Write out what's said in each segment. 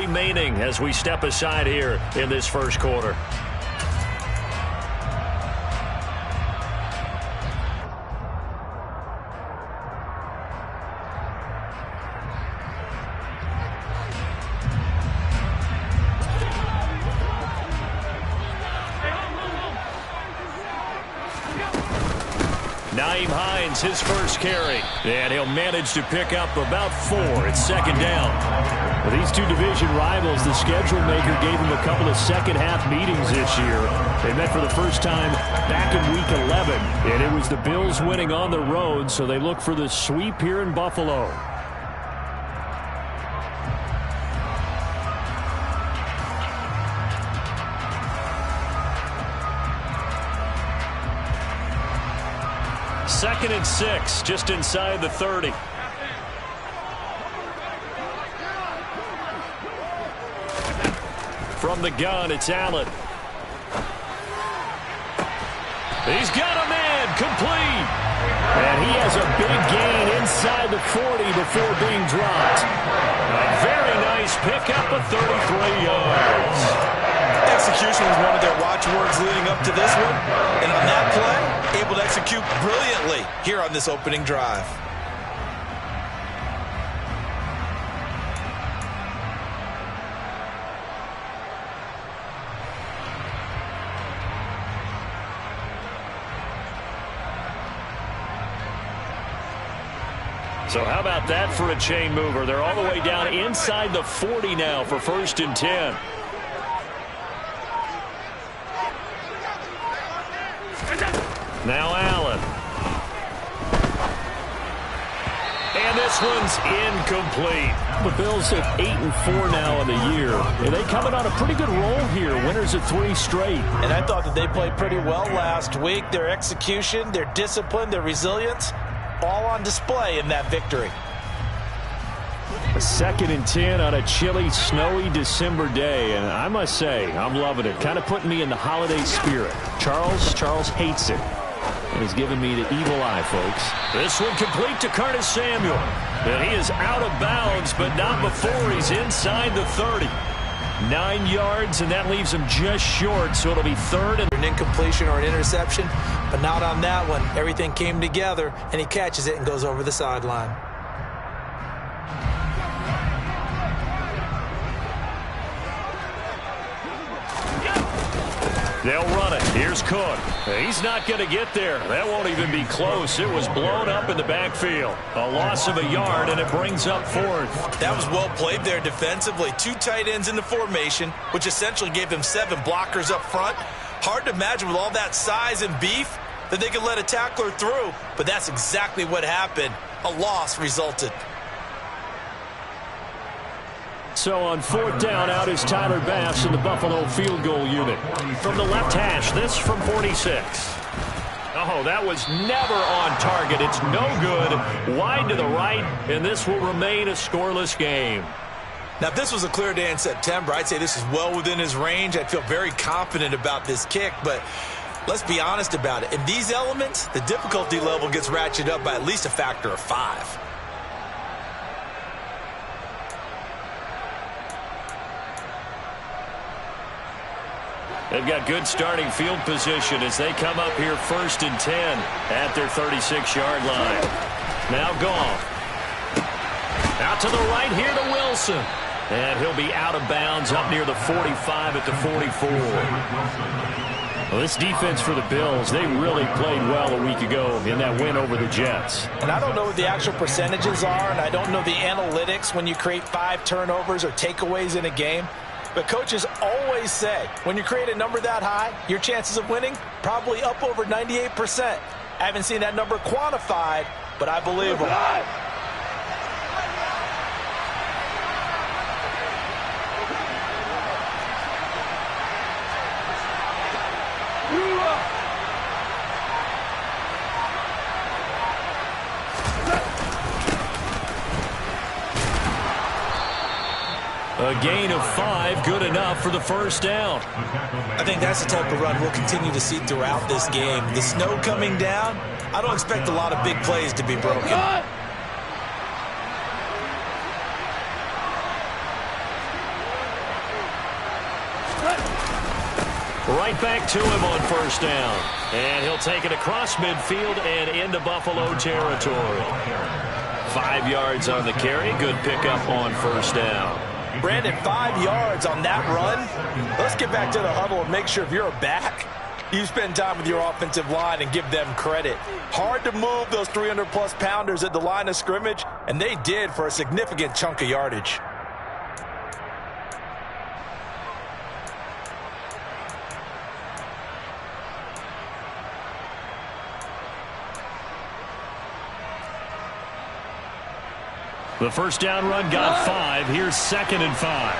remaining as we step aside here in this first quarter. His first carry, and he'll manage to pick up about 4. It's second down. Well, these two division rivals, the schedule maker gave them a couple of second-half meetings this year. They met for the first time back in Week 11, and it was the Bills winning on the road, so they look for the sweep here in Buffalo. Second and 6, just inside the 30. From the gun, it's Allen. He's got a man, complete. And he has a big gain inside the 40 before being dropped. A very nice pickup of 33 yards. Execution was one of their watchwords leading up to this one. And on that play, able to execute brilliantly here on this opening drive. So how about that for a chain mover? They're all the way down inside the 40 now for 1st and 10. Now Allen. And this one's incomplete. The Bills at 8-4 now in the year. And they coming on a pretty good roll here. Winners of 3 straight. And I thought that they played pretty well last week. Their execution, their discipline, their resilience, all on display in that victory. A 2nd and 10 on a chilly, snowy December day. And I must say, I'm loving it. Kind of putting me in the holiday spirit. Charles hates it. And he's giving me the evil eye, folks. This one complete to Curtis Samuel. And he is out of bounds, but not before he's inside the 30. 9 yards, and that leaves him just short, so it'll be 3rd. An incompletion or an interception, but not on that one. Everything came together, and he catches it and goes over the sideline. They'll run it. Here's Cook. He's not going to get there. That won't even be close. It was blown up in the backfield. A loss of a yard, and it brings up 4th. That was well played there defensively. 2 tight ends in the formation, which essentially gave them 7 blockers up front. Hard to imagine with all that size and beef that they could let a tackler through, but that's exactly what happened. A loss resulted. So on 4th down, out is Tyler Bass in the Buffalo field goal unit. From the left hash, this from 46. Oh, that was never on target. It's no good. Wide to the right, and this will remain a scoreless game. Now, if this was a clear day in September, I'd say this is well within his range. I'd feel very confident about this kick, but let's be honest about it. In these elements, the difficulty level gets ratcheted up by at least a factor of 5. They've got good starting field position as they come up here 1st and 10 at their 36-yard line. Now Goff. Out to the right here to Wilson. And he'll be out of bounds up near the 45 at the 44. Well, this defense for the Bills, they really played well a week ago in that win over the Jets. And I don't know what the actual percentages are, and I don't know the analytics when you create 5 turnovers or takeaways in a game. But coaches always say, when you create a number that high, your chances of winning probably up over 98%. I haven't seen that number quantified, but I believe them. A gain of 5, good enough for the 1st down. I think that's the type of run we'll continue to see throughout this game. The snow coming down, I don't expect a lot of big plays to be broken. Right back to him on first down. And he'll take it across midfield and into Buffalo territory. 5 yards on the carry. Good pickup on first down. Brandon, 5 yards on that run. Let's get back to the huddle and make sure if you're a back, you spend time with your offensive line and give them credit. Hard to move those 300-plus pounders at the line of scrimmage, and they did for a significant chunk of yardage. The first down run got 5. Here's 2nd and 5.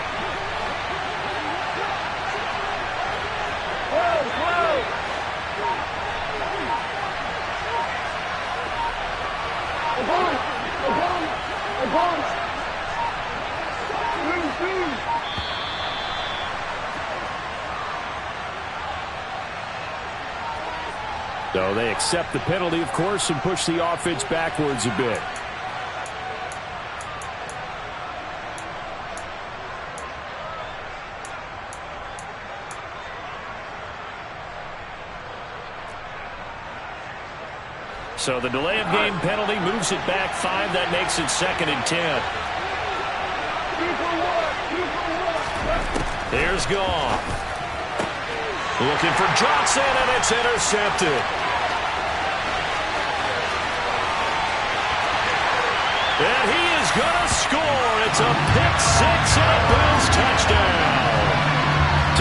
So they accept the penalty, of course, and push the offense backwards a bit. So the delay of game penalty moves it back 5. That makes it 2nd and 10. Here's Goff. Looking for Johnson, and it's intercepted. And he is going to score. It's a pick-6 and a Bills touchdown.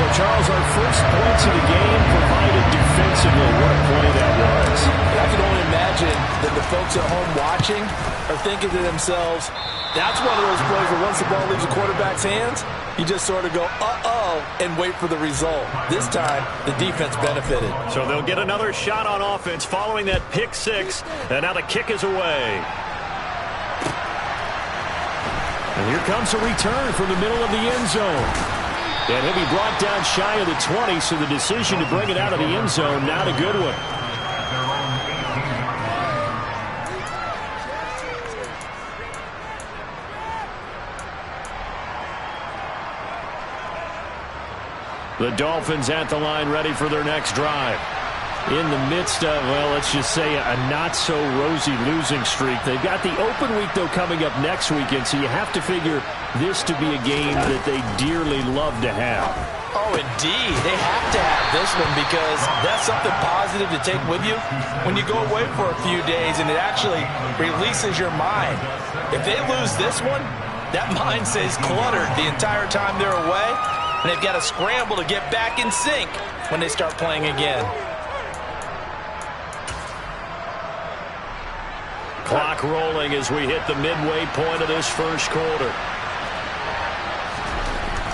So, Charles, our first points of the game provided defensively. What a play that was. I can only imagine that the folks at home watching are thinking to themselves, that's one of those plays where once the ball leaves the quarterback's hands, you just sort of go, uh-oh, and wait for the result. This time, the defense benefited. So they'll get another shot on offense following that pick-6, and now the kick is away. And here comes a return from the middle of the end zone. And he'll be brought down shy of the 20, so the decision to bring it out of the end zone, not a good one. The Dolphins at the line ready for their next drive. In the midst of, well, let's just say a not-so-rosy losing streak. They've got the open week, though, coming up next weekend, so you have to figure this to be a game that they dearly love to have. Oh, indeed. They have to have this one because that's something positive to take with you when you go away for a few days, and it actually releases your mind. If they lose this one, that mind stays cluttered the entire time they're away, and they've got to scramble to get back in sync when they start playing again. Clock rolling as we hit the midway point of this first quarter.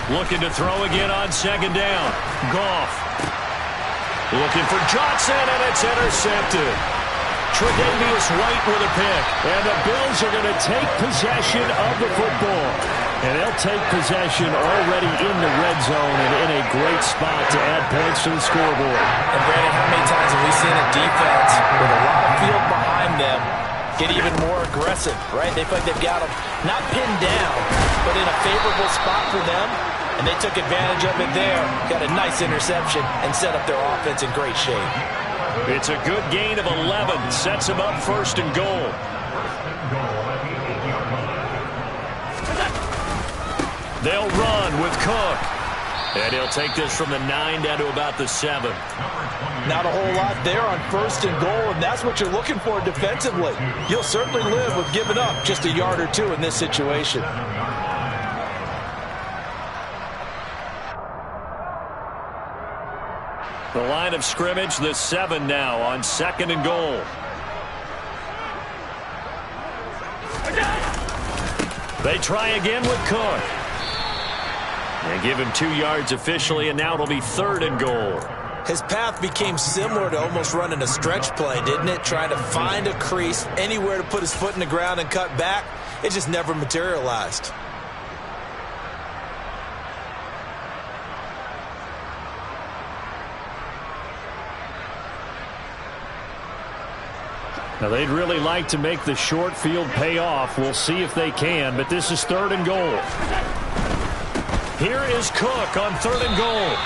Looking to throw again on 2nd down. Goff. Looking for Johnson, and it's intercepted. Tre'Davious White with a pick. And the Bills are going to take possession of the football. And they'll take possession already in the red zone and in a great spot to add points to the scoreboard. And, Brandon, how many times have we seen a defense with a lot of field behind them get even more aggressive, right? They feel like they've got them not pinned down, but in a favorable spot for them, and they took advantage of it there, got a nice interception, and set up their offense in great shape. It's a good gain of 11, sets them up 1st and goal. They'll run with Cook. And he'll take this from the 9 down to about the 7. Not a whole lot there on 1st and goal, and that's what you're looking for defensively. You'll certainly live with giving up just a yard or two in this situation. The line of scrimmage, the 7 now on 2nd and goal. They try again with Cook. They give him 2 yards officially, and now it'll be 3rd and goal. His path became similar to almost running a stretch play, didn't it? Trying to find a crease, anywhere to put his foot in the ground and cut back. It just never materialized. Now, they'd really like to make the short field pay off. We'll see if they can, but this is 3rd and goal. Here is Cook on 3rd and goal.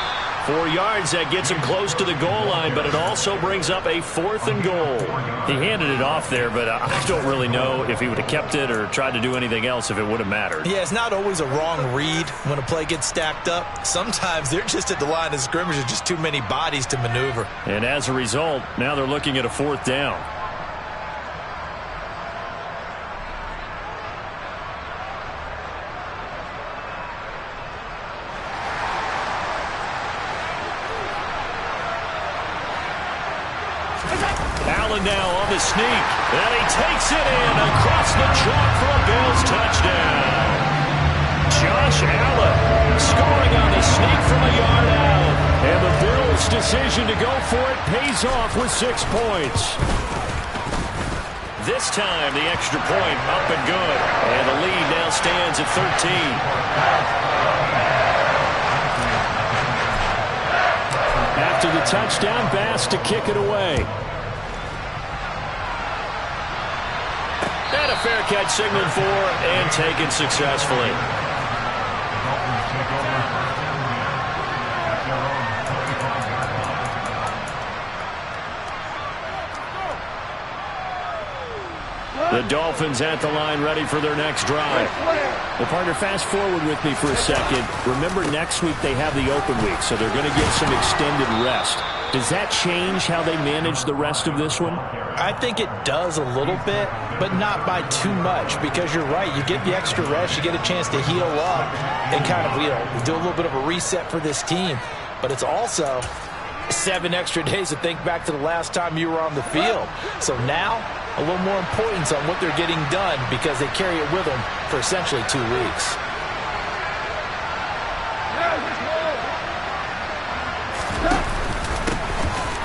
4 yards, that gets him close to the goal line, but it also brings up a 4th and goal. He handed it off there, but I don't really know if he would have kept it or tried to do anything else if it would have mattered. Yeah, it's not always a wrong read when a play gets stacked up. Sometimes they're just at the line of scrimmage with just too many bodies to maneuver. And as a result, now they're looking at a 4th down. Allen now on the sneak, and he takes it in across the chalk for a Bills touchdown. Josh Allen scoring on the sneak from a yard out. And the Bills' decision to go for it pays off with 6 points. This time, the extra point up and good. And the lead now stands at 13. After the touchdown, Bass to kick it away. And a fair catch signaled for and taken successfully. The Dolphins at the line ready for their next drive. Well, partner, fast forward with me for a second. Remember, next week they have the open week, so they're going to get some extended rest. Does that change how they manage the rest of this one? I think it does a little bit, but not by too much, because you're right. You get the extra rest, you get a chance to heal up and kind of, do a little bit of a reset for this team. But it's also 7 extra days to think back to the last time you were on the field. So now, a little more importance on what they're getting done because they carry it with them for essentially 2 weeks.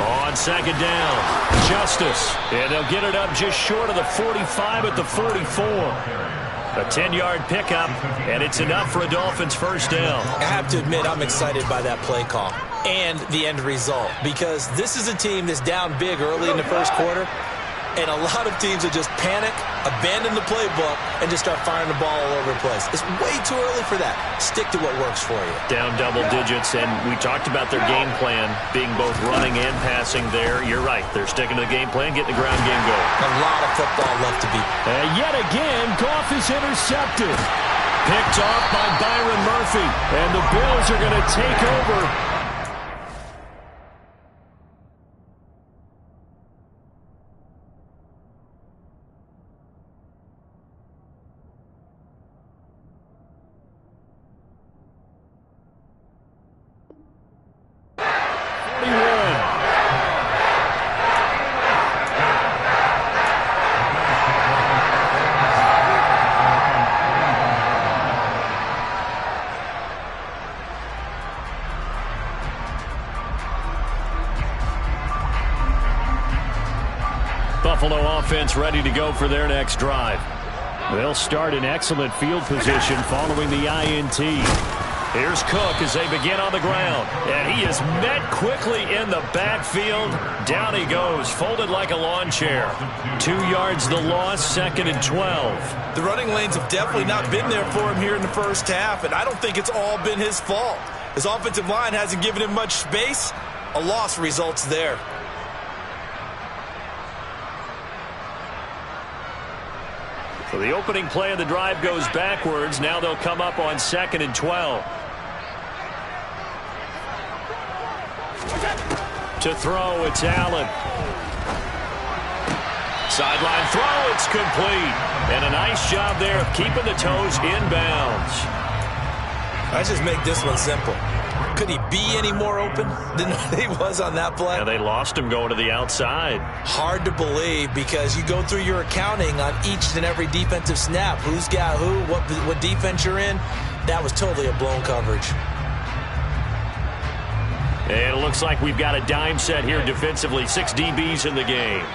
On second down, Justice. And they'll get it up just short of the 45 at the 44. A 10-yard pickup, and it's enough for a Dolphins first down. I have to admit, I'm excited by that play call and the end result, because this is a team that's down big early in the first quarter, and a lot of teams will just panic, abandon the playbook, and just start firing the ball all over the place. It's way too early for that. Stick to what works for you. Down double digits, and we talked about their game plan being both running and passing there. You're right. They're sticking to the game plan, getting the ground game going. A lot of football left to be. And yet again, Goff is intercepted. Picked off by Byron Murphy. And the Bills are going to take over. Buffalo offense ready to go for their next drive. They'll start in excellent field position following the INT. Here's Cook as they begin on the ground. And he is met quickly in the backfield. Down he goes, folded like a lawn chair. 2 yards the loss, 2nd and 12. The running lanes have definitely not been there for him here in the first half, and I don't think it's all been his fault. His offensive line hasn't given him much space. A loss results there. So the opening play of the drive goes backwards. Now they'll come up on 2nd and 12. To throw, it's Allen. Sideline throw, it's complete. And a nice job there of keeping the toes inbounds. Let's just make this one simple. Could he be any more open than he was on that play? And they lost him going to the outside. Hard to believe, because you go through your accounting on each and every defensive snap. Who's got who, what defense you're in. That was totally a blown coverage. And it looks like we've got a dime set here defensively. 6 DBs in the game.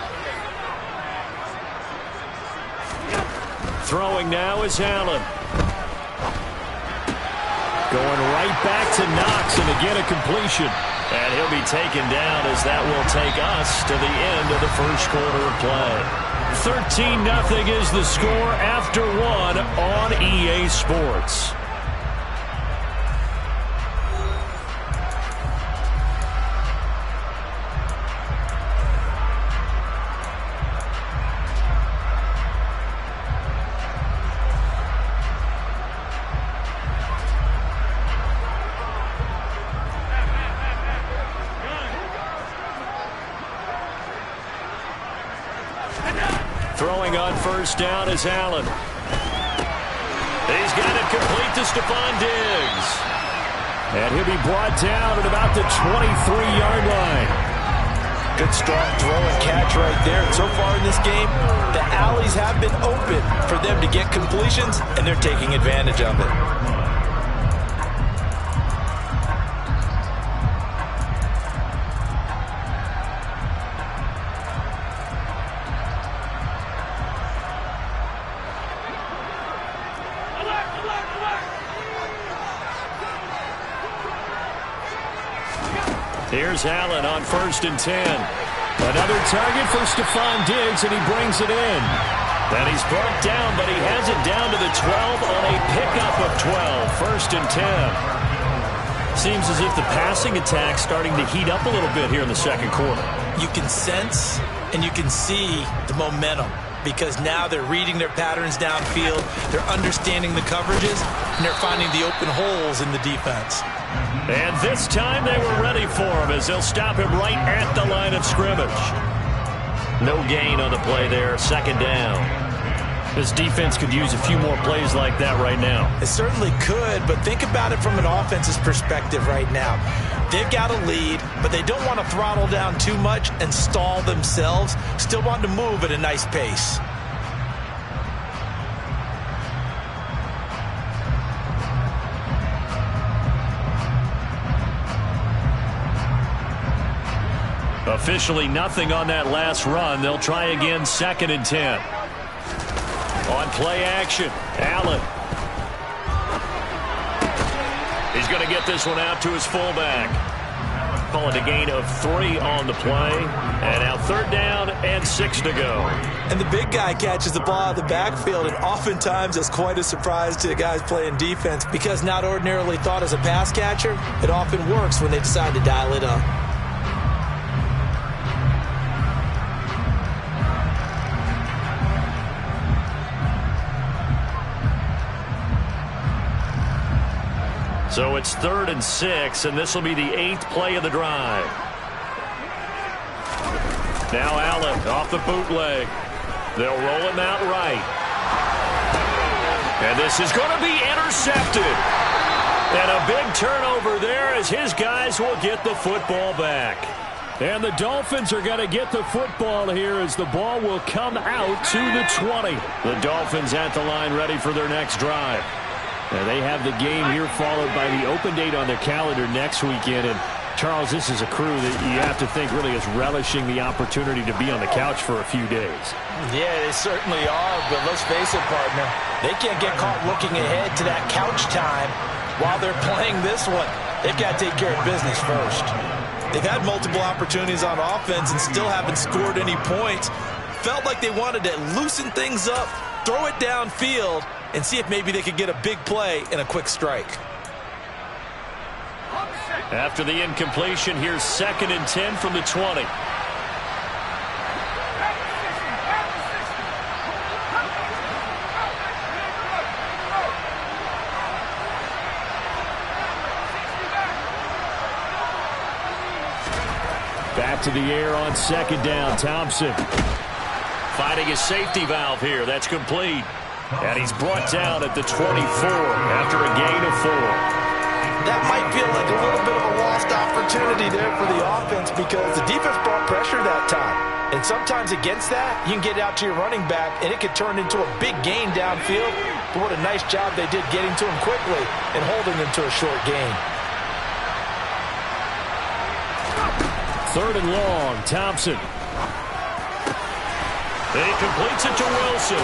Throwing now is Allen. Going right back to Knox, and again a completion. And he'll be taken down as that will take us to the end of the first quarter of play. 13-0 is the score after 1 on EA Sports. on first down is Allen. He's got it complete to Stephon Diggs. And he'll be brought down at about the 23-yard line. Good strong throw and catch right there. And so far in this game, the alleys have been open for them to get completions, and they're taking advantage of it. Here's Allen on 1st and 10. Another target for Stephon Diggs, and he brings it in. And he's brought down, but he has it down to the 12 on a pickup of 12. 1st and 10. Seems as if the passing attack's starting to heat up a little bit here in the second quarter. You can sense and you can see the momentum, because now they're reading their patterns downfield, they're understanding the coverages, and they're finding the open holes in the defense. And this time they were ready for him as they'll stop him right at the line of scrimmage. No gain on the play there, 2nd down. This defense could use a few more plays like that right now. It certainly could, but think about it from an offense's perspective right now. They've got a lead, but they don't want to throttle down too much and stall themselves. Still want to move at a nice pace. Officially nothing on that last run. They'll try again, 2nd and 10. On play action, Allen. He's going to get this one out to his fullback. Call it a gain of 3 on the play. And now 3rd down and 6 to go. And the big guy catches the ball out of the backfield, and oftentimes that's quite a surprise to the guys playing defense, because not ordinarily thought as a pass catcher, it often works when they decide to dial it up. So it's 3rd and 6, and this will be the 8th play of the drive. Now Allen off the bootleg. They'll roll him out right. And this is going to be intercepted. And a big turnover there as his guys will get the football back. And the Dolphins are going to get the football here as the ball will come out to the 20. The Dolphins at the line ready for their next drive. And they have the game here followed by the open date on their calendar next weekend. And, Charles, this is a crew that you have to think really is relishing the opportunity to be on the couch for a few days. Yeah, they certainly are, but let's face it, partner. They can't get caught looking ahead to that couch time while they're playing this one. They've got to take care of business first. They've had multiple opportunities on offense and still haven't scored any points. Felt like they wanted to loosen things up, throw it downfield, and see if maybe they could get a big play and a quick strike. After the incompletion, here's 2nd and 10 from the 20. Back to the air on 2nd down, Thompson. Finding his safety valve here. That's complete. And he's brought down at the 24 after a gain of 4. That might feel like a little bit of a lost opportunity there for the offense, because the defense brought pressure that time. And sometimes against that, you can get out to your running back, and it could turn into a big gain downfield. But what a nice job they did getting to him quickly and holding him to a short gain. 3rd and long, Thompson. He completes it to Wilson.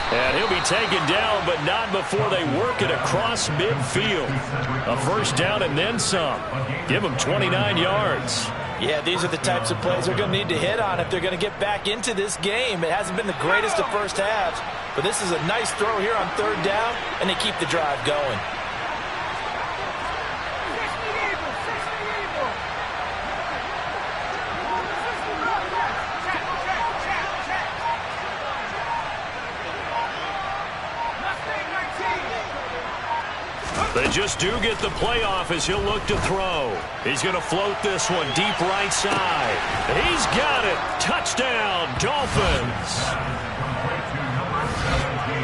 And he'll be taken down, but not before they work it across midfield. A 1st down and then some. Give them 29 yards. Yeah, these are the types of plays they're going to need to hit on if they're going to get back into this game. It hasn't been the greatest of first halves, but this is a nice throw here on 3rd down, and they keep the drive going. They just do get the playoff as he'll look to throw. He's going to float this one deep right side. He's got it. Touchdown, Dolphins.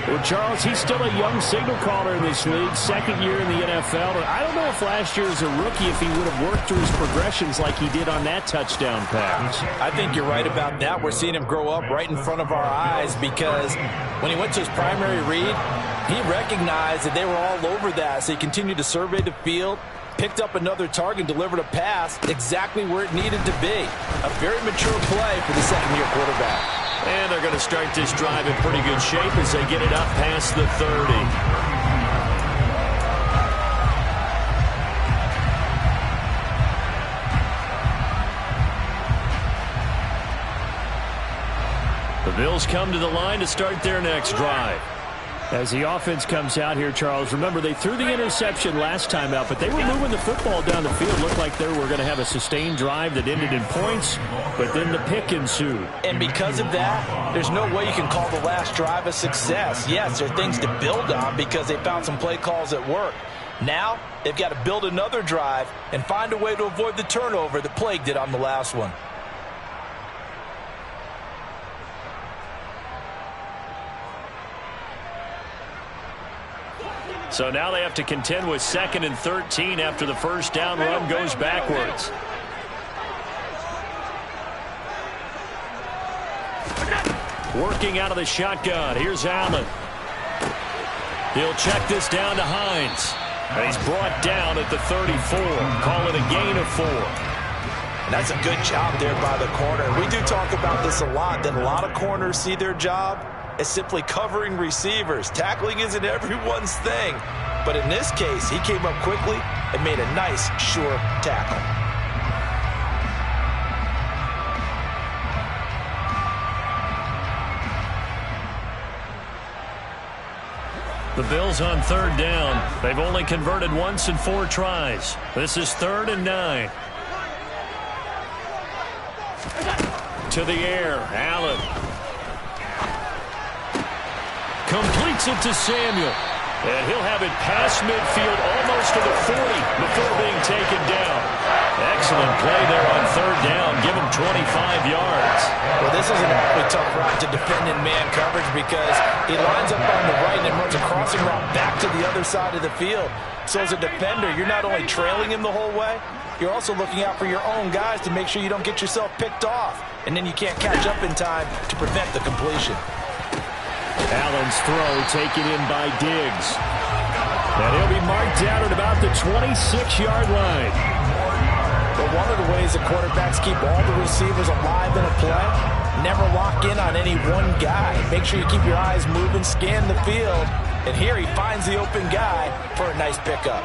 Well, Charles, he's still a young signal caller in this league, second year in the NFL. And I don't know if last year as a rookie, if he would have worked through his progressions like he did on that touchdown pass. I think you're right about that. We're seeing him grow up right in front of our eyes because when he went to his primary read, he recognized that they were all over that. So he continued to survey the field, picked up another target, delivered a pass exactly where it needed to be. A very mature play for the second-year quarterback. And they're going to start this drive in pretty good shape as they get it up past the 30. The Bills come to the line to start their next drive. As the offense comes out here, Charles, remember they threw the interception last time out, but they were moving the football down the field. Looked like they were going to have a sustained drive that ended in points, but then the pick ensued. And because of that, there's no way you can call the last drive a success. Yes, there are things to build on because they found some play calls that work. Now, they've got to build another drive and find a way to avoid the turnover that plagued it on the last one. So now they have to contend with 2nd and 13 after the first down run goes backwards. Working out of the shotgun. Here's Allen. He'll check this down to Hines. And he's brought down at the 34. Call it a gain of 4. And that's a good job there by the corner. We do talk about this a lot, that a lot of corners see their job as simply covering receivers. Tackling isn't everyone's thing. But in this case, he came up quickly and made a nice, sure tackle. The Bills on 3rd down. They've only converted once in 4 tries. This is 3rd and 9. To the air, Allen. Completes it to Samuel. And he'll have it past midfield almost to the 40 before being taken down. Excellent play there on 3rd down. Give him 25 yards. Well, this is an awfully tough route to defend in man coverage because he lines up on the right and then runs a crossing route back to the other side of the field. So as a defender, you're not only trailing him the whole way, you're also looking out for your own guys to make sure you don't get yourself picked off. And then you can't catch up in time to prevent the completion. Allen's throw taken in by Diggs. And he'll be marked down at about the 26-yard line. But one of the ways the quarterbacks keep all the receivers alive in a play, never lock in on any one guy. Make sure you keep your eyes moving, scan the field. And here he finds the open guy for a nice pickup.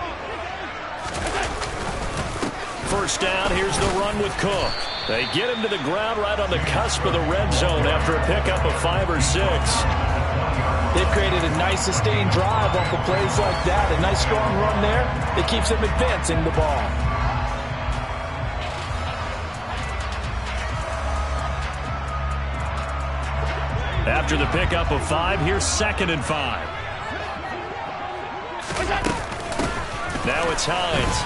First down, here's the run with Cook. They get him to the ground right on the cusp of the red zone after a pickup of 5 or 6. They've created a nice sustained drive off of plays like that. A nice strong run there that keeps them advancing the ball. After the pickup of 5, here's 2nd and 5. Now it's Hines.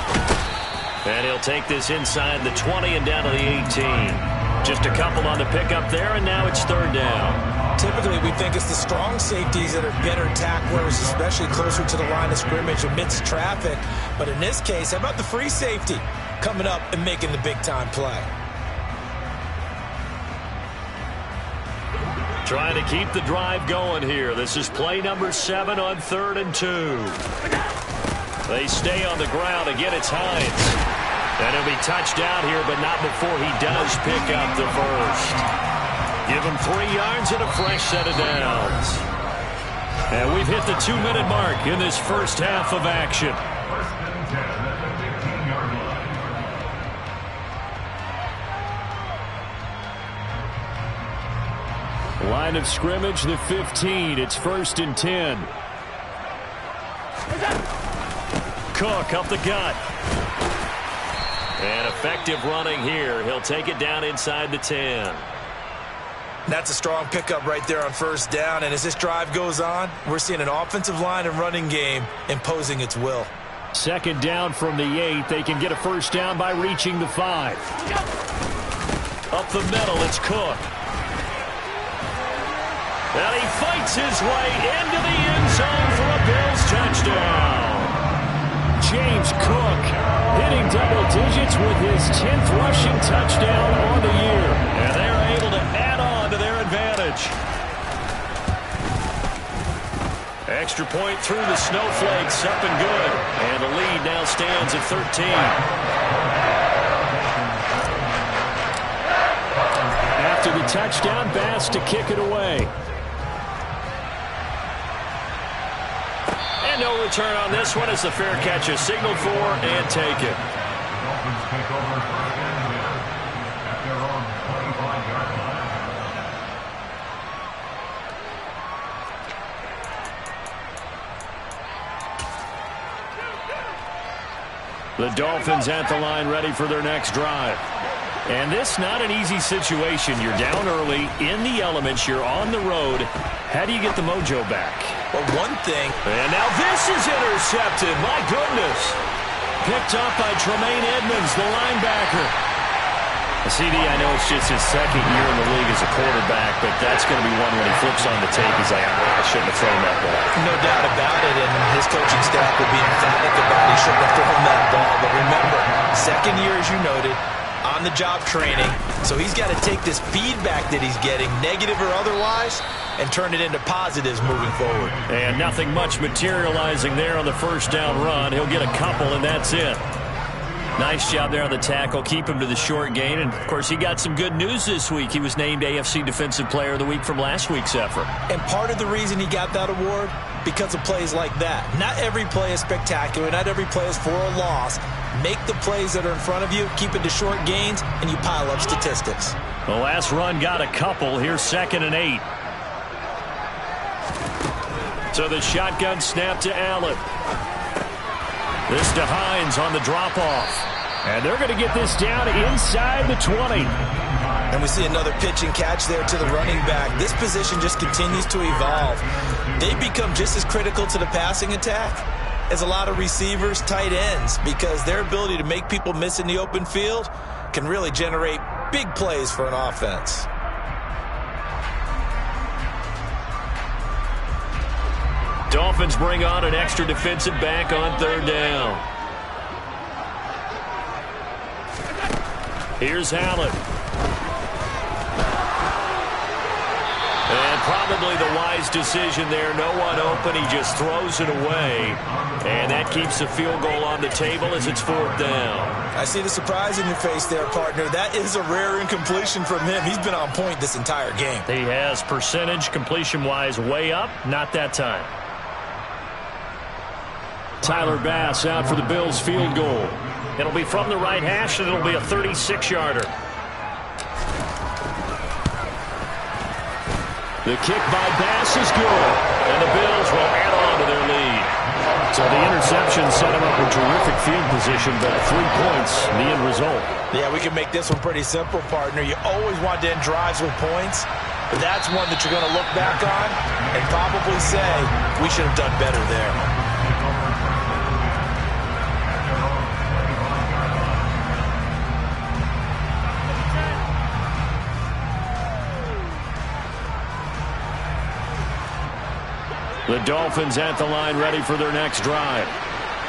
And he'll take this inside the 20 and down to the 18. Just a couple on the pickup there, and now it's 3rd down. Typically, we think it's the strong safeties that are better tacklers, especially closer to the line of scrimmage amidst traffic. But in this case, how about the free safety coming up and making the big-time play? Trying to keep the drive going here. This is play number 7 on 3rd and 2. They stay on the ground. Again, it's Hines. And he'll be touched out here, but not before he does pick up the first. Give him 3 yards and a fresh set of downs. And we've hit the 2-minute mark in this first half of action. Line of scrimmage, the 15. It's 1st and 10. Cook up the gut. And effective running here. He'll take it down inside the 10. That's a strong pickup right there on 1st down. And as this drive goes on, we're seeing an offensive line and running game imposing its will. 2nd down from the 8. They can get a 1st down by reaching the 5. Up the middle, it's Cook. And he fights his way into the end zone for a Bills touchdown. James Cook hitting double digits with his 10th rushing touchdown on the year. And they're able to add on to their advantage. Extra point through the snowflakes, up and good. And the lead now stands at 13. After the touchdown, Bass to kick it away. And no return on this one as the fair catch is signaled for and taken. The Dolphins at the line ready for their next drive. And this not an easy situation. You're down early, in the elements, you're on the road. How do you get the mojo back? Well, one thing. And now this is intercepted. My goodness. Picked up by Tremaine Edmonds, the linebacker. CD, I know it's just his second year in the league as a quarterback, but that's going to be one when he flips on the tape. He's like, I shouldn't have thrown that ball. No doubt about it, and his coaching staff will be emphatic about he shouldn't have thrown that ball. But remember, second year, as you noted, on-the-job training, so he's got to take this feedback that he's getting, negative or otherwise, and turn it into positives moving forward. And nothing much materializing there on the first down run. He'll get a couple, and that's it. Nice job there on the tackle. Keep him to the short gain. And, of course, he got some good news this week. He was named AFC Defensive Player of the Week from last week's effort. And part of the reason he got that award, because of plays like that. Not every play is spectacular. Not every play is for a loss. Make the plays that are in front of you, keep it to short gains, and you pile up statistics. The last run got a couple. Here's 2nd and 8. So the shotgun snap to Allen. This to Hines on the drop-off. And they're going to get this down inside the 20. And we see another pitch and catch there to the running back. This position just continues to evolve. They become just as critical to the passing attack as a lot of receivers, tight ends, because their ability to make people miss in the open field can really generate big plays for an offense. Dolphins bring on an extra defensive back on 3rd down. Here's Allen. And probably the wise decision there. No one open. He just throws it away. And that keeps the field goal on the table as it's 4th down. I see the surprise in your face there, partner. That is a rare incompletion from him. He's been on point this entire game. He has percentage completion-wise way up. Not that time. Tyler Bass out for the Bills field goal. It'll be from the right hash, and it'll be a 36-yarder. The kick by Bass is good. And the Bills will add on to their lead. So the interception set him up with terrific field position, but 3 points, the end result. Yeah, we can make this one pretty simple, partner. You always want to end drives with points, but that's one that you're going to look back on and probably say, we should have done better there. The Dolphins at the line ready for their next drive.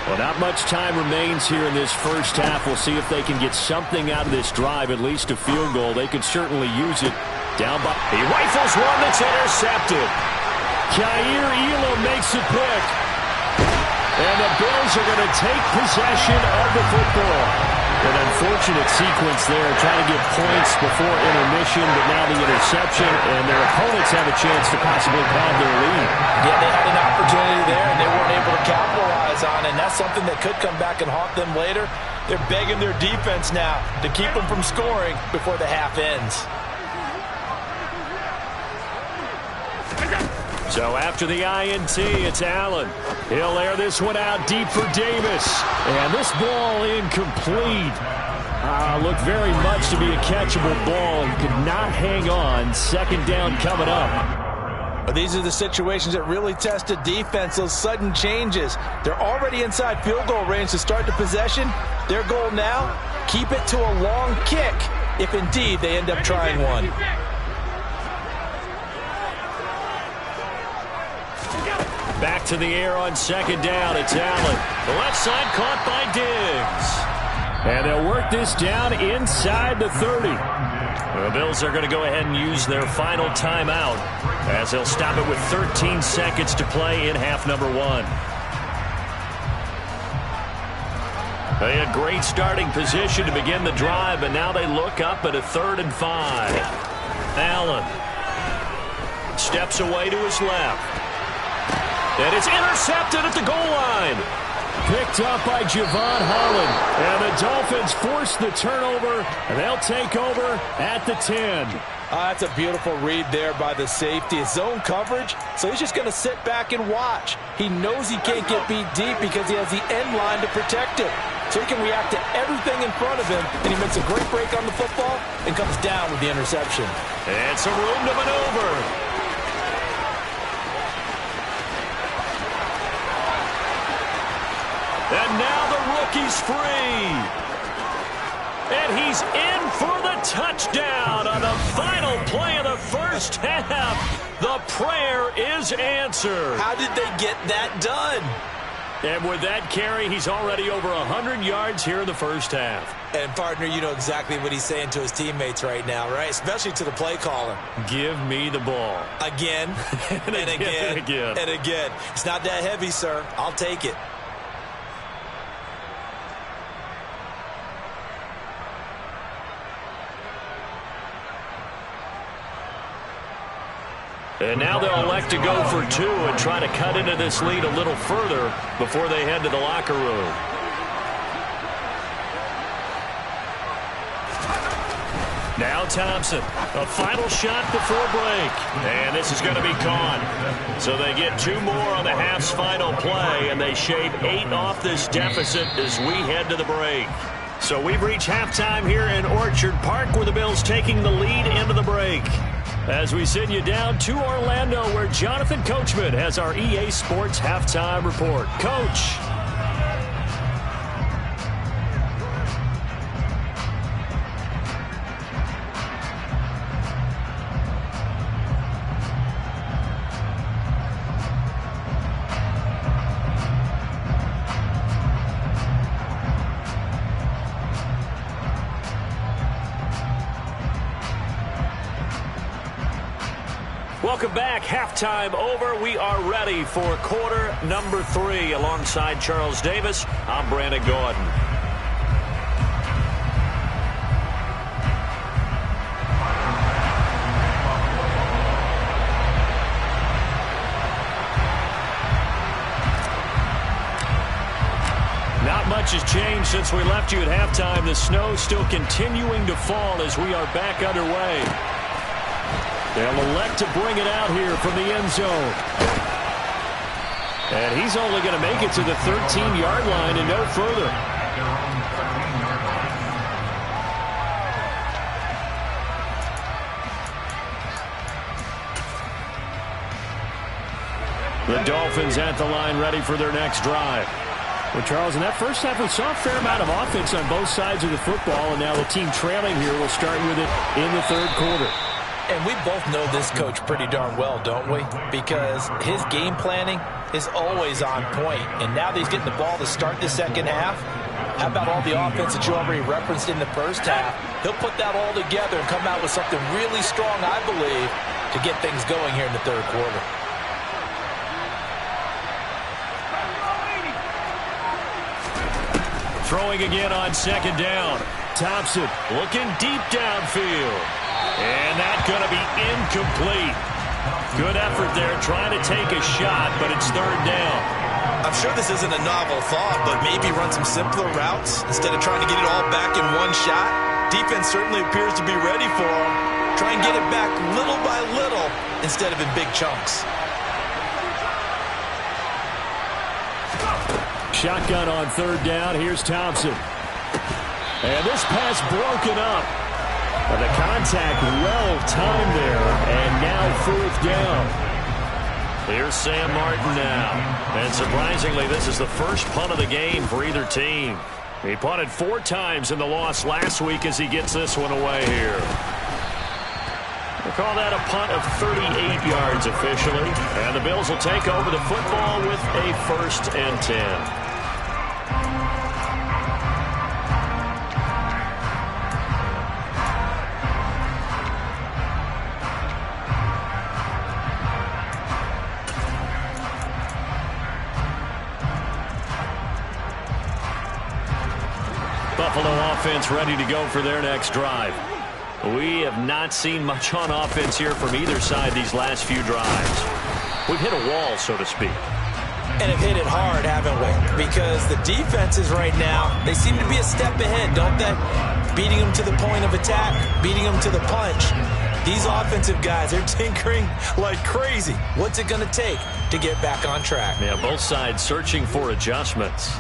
Well, not much time remains here in this first half. We'll see if they can get something out of this drive, at least a field goal. They could certainly use it. Down by... He rifles one that's intercepted. Kaiir Elam makes it quick. And the Bills are going to take possession of the football. An unfortunate sequence there, trying to get points before intermission, but now the interception, and their opponents have a chance to possibly pad their lead. Yeah, they had an opportunity there, and they weren't able to capitalize on it, and that's something that could come back and haunt them later. They're begging their defense now to keep them from scoring before the half ends. So after the INT, it's Allen. He'll air this one out deep for Davis. And this ball incomplete. Looked very much to be a catchable ball. He could not hang on. 2nd down coming up. But these are the situations that really test a defense, those sudden changes. They're already inside field goal range to start the possession. Their goal now, keep it to a long kick, if indeed they end up trying one. Back to the air on second down. It's Allen. The left side caught by Diggs. And they'll work this down inside the 30. The Bills are going to go ahead and use their final timeout as they'll stop it with 13 seconds to play in half number 1. They had great starting position to begin the drive, but now they look up at a 3rd and 5. Allen steps away to his left. And it's intercepted at the goal line. Picked up by Javon Holland. And the Dolphins force the turnover, and they'll take over at the 10. That's a beautiful read there by the safety. It's zone coverage, so he's just going to sit back and watch. He knows he can't get beat deep because he has the end line to protect it. So he can react to everything in front of him, and he makes a great break on the football and comes down with the interception. And some room to maneuver. And now the rookie's free. And he's in for the touchdown on the final play of the first half. The prayer is answered. How did they get that done? And with that carry, he's already over 100 yards here in the first half. And, partner, you know exactly what he's saying to his teammates right now, right? Especially to the play caller. Give me the ball. Again, and again, and again. And again. It's not that heavy, sir. I'll take it. And now they'll elect to go for 2 and try to cut into this lead a little further before they head to the locker room. Now Thompson, a final shot before break. And this is going to be caught. So they get 2 more on the half's final play, and they shave 8 off this deficit as we head to the break. So we've reached halftime here in Orchard Park, where the Bills taking the lead into the break. As we send you down to Orlando, where Jonathan Coachman has our EA Sports Halftime Report. Coach. Welcome back. Halftime over. We are ready for quarter number 3. Alongside Charles Davis, I'm Brandon Gordon. Not much has changed since we left you at halftime. The snow still continuing to fall as we are back underway. They'll elect to bring it out here from the end zone. And he's only going to make it to the 13-yard line and no further. The Dolphins at the line ready for their next drive. Well, Charles, in that first half, we saw a fair amount of offense on both sides of the football, and now the team trailing here will start with it in the third quarter. And we both know this coach pretty darn well, don't we? Because his game planning is always on point. And now that he's getting the ball to start the second half, how about all the offense that you already referenced in the first half? He'll put that all together and come out with something really strong, I believe, to get things going here in the third quarter. Throwing again on second down. Thompson looking deep downfield. And that's going to be incomplete. Good effort there trying to take a shot, but it's third down. I'm sure this isn't a novel thought, but maybe run some simpler routes instead of trying to get it all back in one shot. Defense certainly appears to be ready for him. Try and get it back little by little instead of in big chunks. Shotgun on third down. Here's Thompson. And this pass broken up. And the contact well-timed there, and now fourth down. Here's Sam Martin now. And surprisingly, this is the first punt of the game for either team. He punted 4 times in the loss last week as he gets this one away here. call that a punt of 38 yards officially. And the Bills will take over the football with a 1st and 10. Buffalo offense ready to go for their next drive. We have not seen much on offense here from either side these last few drives. We've hit a wall, so to speak. And have hit it hard, haven't we? Because the defenses right now, they seem to be a step ahead, don't they? Beating them to the point of attack, beating them to the punch. These offensive guys are tinkering like crazy. What's it going to take to get back on track? Yeah, both sides searching for adjustments.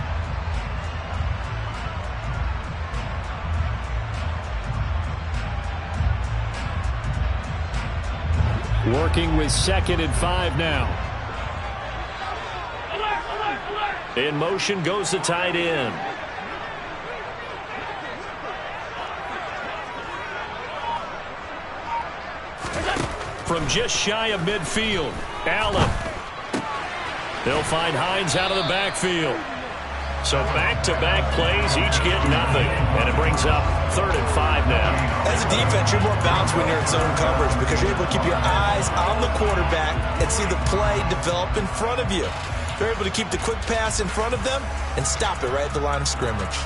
Working with 2nd and 5 now. In motion goes the tight end. From just shy of midfield, Allen. They'll find Hines out of the backfield. So back-to-back plays, each get nothing. And it brings up 3rd and 5 now. As a defense, you're more balanced when you're in zone coverage because you're able to keep your eyes on the quarterback and see the play develop in front of you. You're able to keep the quick pass in front of them and stop it right at the line of scrimmage.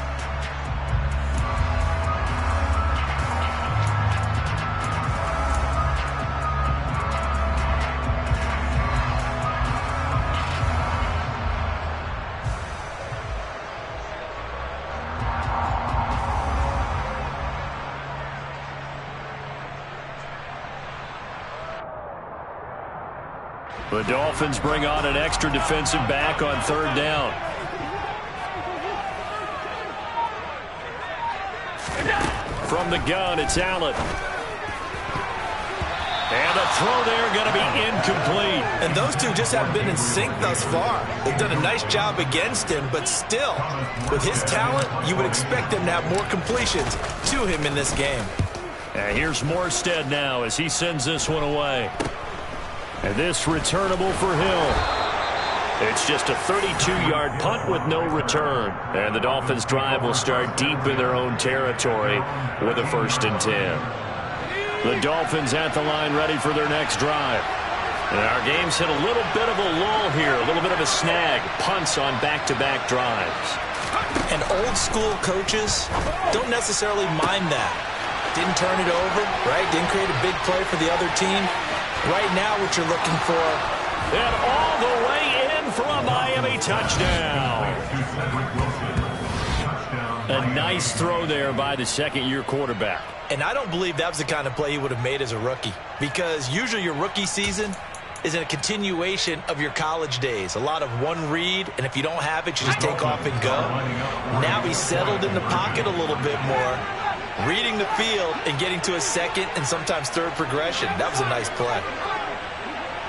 The Dolphins bring on an extra defensive back on 3rd down. From the gun, it's Allen. And the throw there going to be incomplete. And those two just haven't been in sync thus far. They've done a nice job against him, but still, with his talent, you would expect them to have more completions to him in this game. And here's Morstead now as he sends this one away. And this returnable for Hill. It's just a 32-yard punt with no return. And the Dolphins' drive will start deep in their own territory with a 1st and 10. The Dolphins at the line ready for their next drive. And our game's hit a little bit of a lull here, a little bit of a snag. Punts on back-to-back drives. And old-school coaches don't necessarily mind that. Didn't turn it over, right? Didn't create a big play for the other team. Right now, what you're looking for. And all the way in for a Miami touchdown. A nice throw there by the 2nd-year quarterback. And I don't believe that was the kind of play he would have made as a rookie. Because usually your rookie season is a continuation of your college days. A lot of one read, and if you don't have it, you just take off and go. Now he's settled in the pocket a little bit more. Reading the field and getting to a 2nd and sometimes 3rd progression. That was a nice play.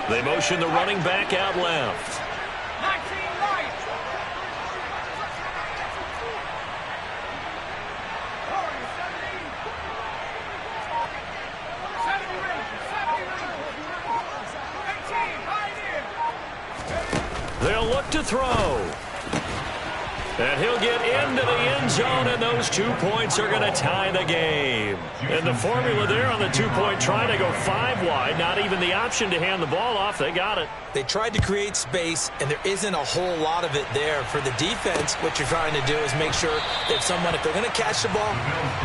They motion the running back out left. They'll look to throw. And he'll get into the end zone, and those 2 points are going to tie the game. And the formula there on the 2-point try to go 5 wide, not even the option to hand the ball off. They got it. They tried to create space, and there isn't a whole lot of it there. For the defense, what you're trying to do is make sure that if they're going to catch the ball,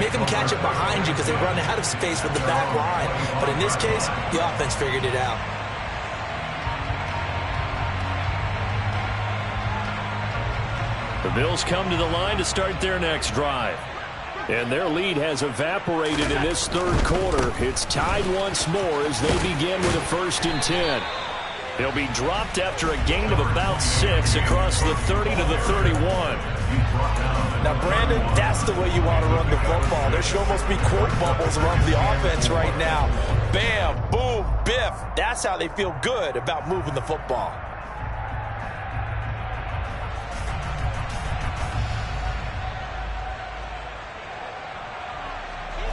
make them catch it behind you because they run out of space with the back line. But in this case, the offense figured it out. The Bills come to the line to start their next drive. And their lead has evaporated in this 3rd quarter. It's tied once more as they begin with a 1st and 10. He'll be dropped after a gain of about 6 across the 30 to the 31. Now, Brandon, that's the way you want to run the football. There should almost be quote bubbles around the offense right now. Bam, boom, biff. That's how they feel good about moving the football.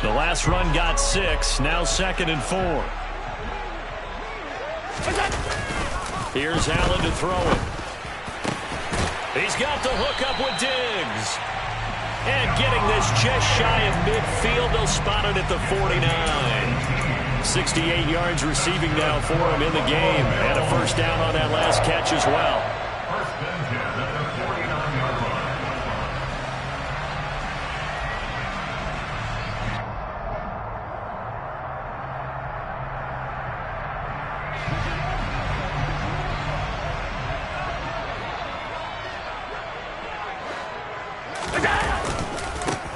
The last run got 6, now 2nd and 4. Here's Allen to throw it. He's got the hook up with Diggs. And getting this just shy of midfield, they'll spot it at the 49. 68 yards receiving now for him in the game. And a first down on that last catch as well.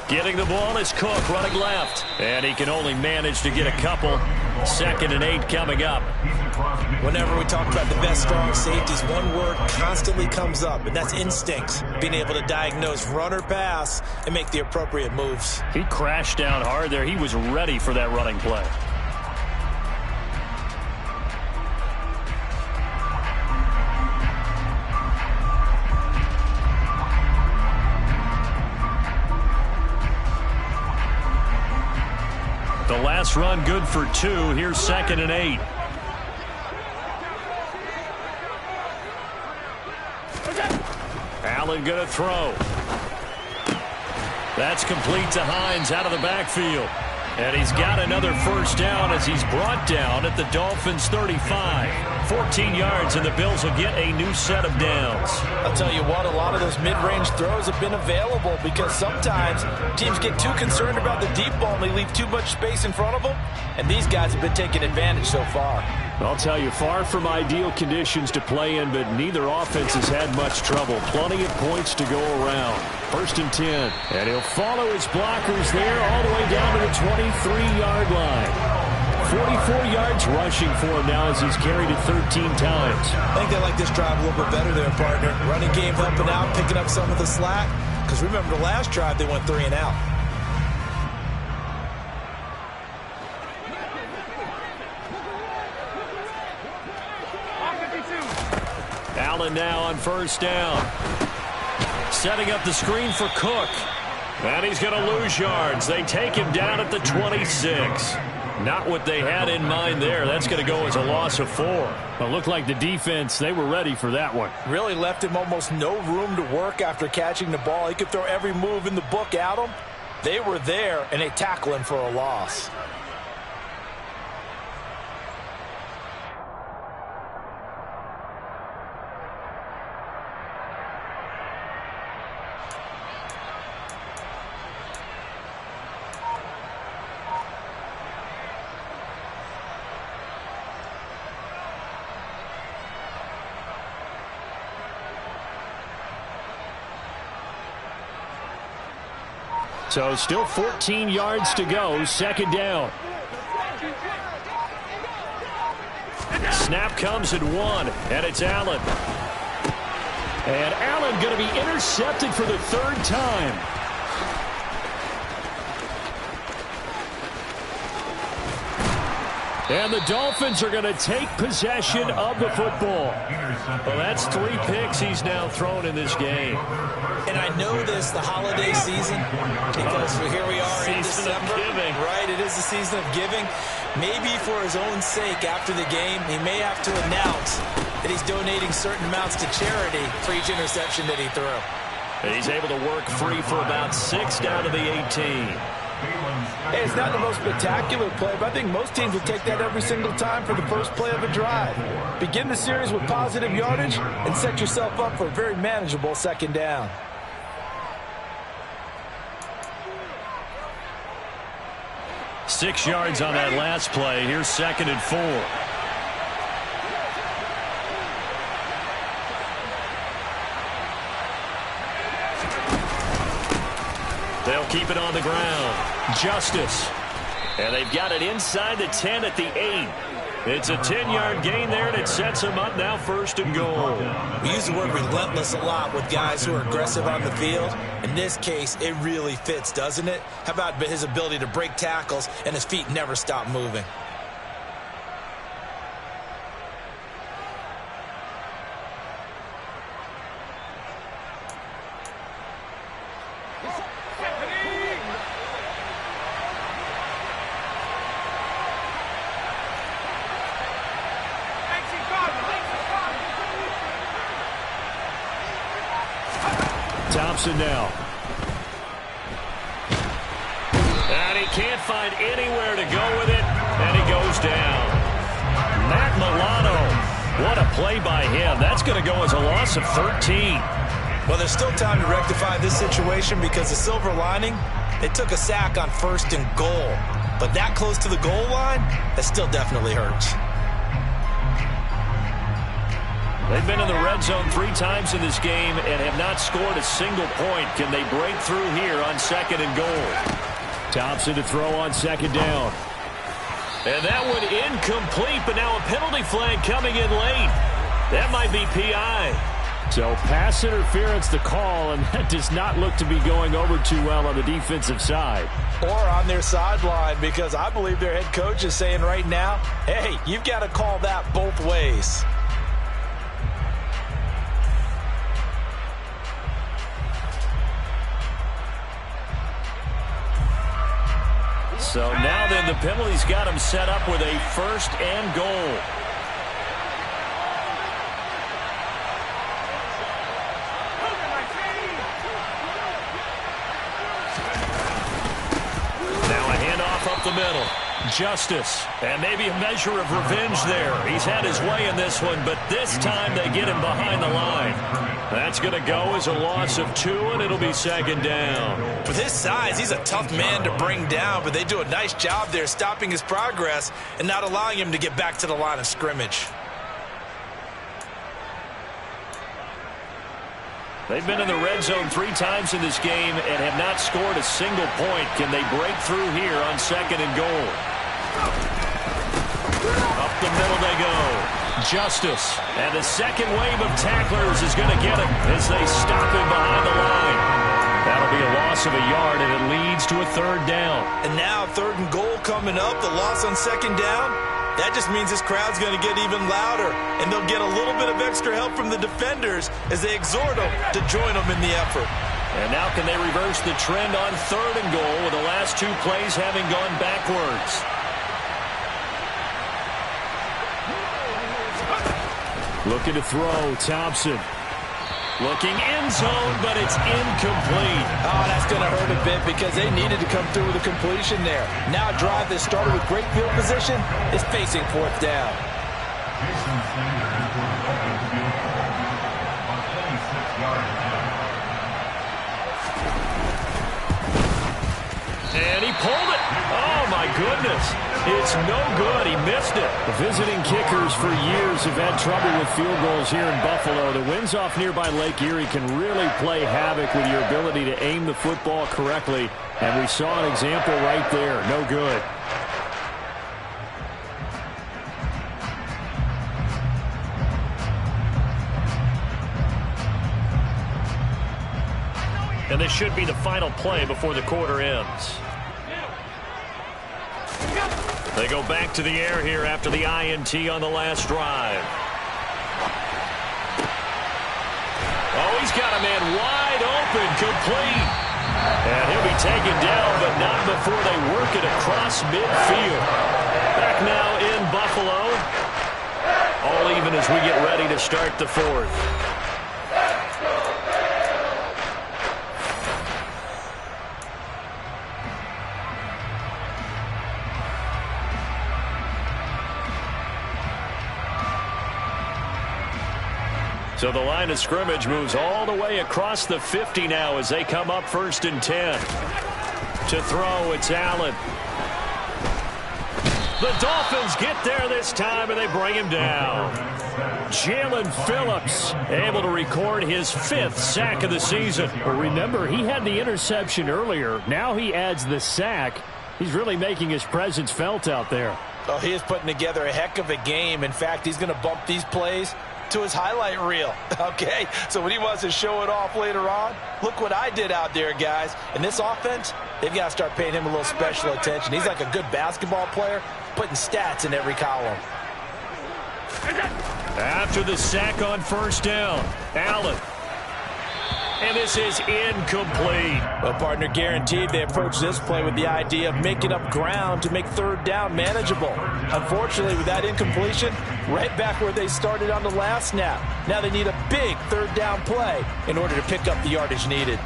Getting the ball is Cook running left. And he can only manage to get a couple. 2nd and 8 coming up. Whenever we talk about the best strong safeties, one word constantly comes up, and that's instinct. Being able to diagnose run or pass and make the appropriate moves. He crashed down hard there. He was ready for that running play. The last run good for 2. Here's 2nd and 8. Allen going to throw. That's complete to Hines out of the backfield. And he's got another first down as he's brought down at the Dolphins' 35. 14 yards, and the Bills will get a new set of downs. I'll tell you what, a lot of those mid-range throws have been available because sometimes teams get too concerned about the deep ball and they leave too much space in front of them. And these guys have been taking advantage so far. I'll tell you, far from ideal conditions to play in, but neither offense has had much trouble. Plenty of points to go around. 1st and 10. And he'll follow his blockers there all the way down to the 23-yard line. 44 yards rushing for him now as he's carried it 13 times. I think they like this drive a little bit better there, partner. Running game helping out, picking up some of the slack. Because remember the last drive, they went 3 and out. Allen now on first down. Setting up the screen for Cook. And he's going to lose yards. They take him down at the 26. Not what they had in mind there. That's going to go as a loss of 4. It looked like the defense, they were ready for that one. Really left him almost no room to work after catching the ball. He could throw every move in the book at him. They were there, and they tackle him for a loss. So still 14 yards to go. 2nd down. Snap comes at 1, and it's Allen. And Allen going to be intercepted for the 3rd time. And the Dolphins are going to take possession of the football. Well, that's 3 picks he's now thrown in this game. And I know this, the holiday season, because here we are in December. Right, it is the season of giving. Maybe for his own sake, after the game, he may have to announce that he's donating certain amounts to charity for each interception that he threw. He's able to work free for about 6 down to the 18. Hey, it's not the most spectacular play, but I think most teams will take that every single time for the first play of a drive. Begin the series with positive yardage and set yourself up for a very manageable 2nd down. Six yards on that last play. Here's 2nd and 4. They'll keep it on the ground. Justice. And they've got it inside the 10 at the 8. It's a 10-yard gain there, and it sets them up now 1st and goal. We use the word relentless a lot with guys who are aggressive on the field. In this case, it really fits, doesn't it? How about his ability to break tackles and his feet never stop moving? Thompson now. And he can't find anywhere to go with it, and he goes down. Matt Milano, what a play by him. That's going to go as a loss of 13. Well, there's still time to rectify this situation because the silver lining, they took a sack on 1st and goal. But that close to the goal line, that still definitely hurts. They've been in the red zone 3 times in this game and have not scored a single point. Can they break through here on 2nd and goal? Thompson to throw on 2nd down. And that one incomplete, but now a penalty flag coming in late. That might be PI. So pass interference the call, and that does not look to be going over too well on the defensive side. Or on their sideline, because I believe their head coach is saying right now, hey, you've got to call that both ways. So now then the penalty's got him set up with a 1st and goal. Now a handoff up the middle. Justice. And maybe a measure of revenge there. He's had his way in this one, but this time they get him behind the line. That's going to go as a loss of 2, and it'll be 2nd down. With his size, he's a tough man to bring down, but they do a nice job there stopping his progress and not allowing him to get back to the line of scrimmage. They've been in the red zone 3 times in this game and have not scored a single point. Can they break through here on 2nd and goal? Up the middle they go. Justice. And the second wave of tacklers is going to get him as they stop him behind the line. That'll be a loss of a yard, and it leads to a 3rd down. And now 3rd and goal coming up, the loss on 2nd down. That just means this crowd's going to get even louder, and they'll get a little bit of extra help from the defenders as they exhort them to join them in the effort. And now can they reverse the trend on 3rd and goal with the last 2 plays having gone backwards? Looking to throw, Thompson. Looking end zone, but it's incomplete. Oh, that's going to hurt a bit because they needed to come through with a completion there. Now a drive that started with great field position is facing 4th down. And he pulled it. Oh, my goodness. It's no good. He missed it. The visiting kickers for years have had trouble with field goals here in Buffalo. The winds off nearby Lake Erie can really play havoc with your ability to aim the football correctly. And we saw an example right there. No good. And this should be the final play before the quarter ends. They go back to the air here after the INT on the last drive. Oh, he's got a man wide open, complete. And he'll be taken down, but not before they work it across midfield. Back now in Buffalo. All even as we get ready to start the 4th. So the line of scrimmage moves all the way across the 50 now as they come up 1st and 10. To throw, it's Allen. The Dolphins get there this time, and they bring him down. Jalen Phillips able to record his 5th sack of the season. Well, remember, he had the interception earlier. Now he adds the sack. He's really making his presence felt out there. Oh, he is putting together a heck of a game. In fact, he's going to bump these plays to his highlight reel, okay? So when he wants to show it off later on, look what I did out there, guys. And this offense, they've got to start paying him a little special attention. He's like a good basketball player, putting stats in every column. After the sack on 1st down, Allen. And this is incomplete. Well, partner, guaranteed they approach this play with the idea of making up ground to make third down manageable. Unfortunately, with that incompletion, right back where they started on the last snap. Now they need a big third down play in order to pick up the yardage needed.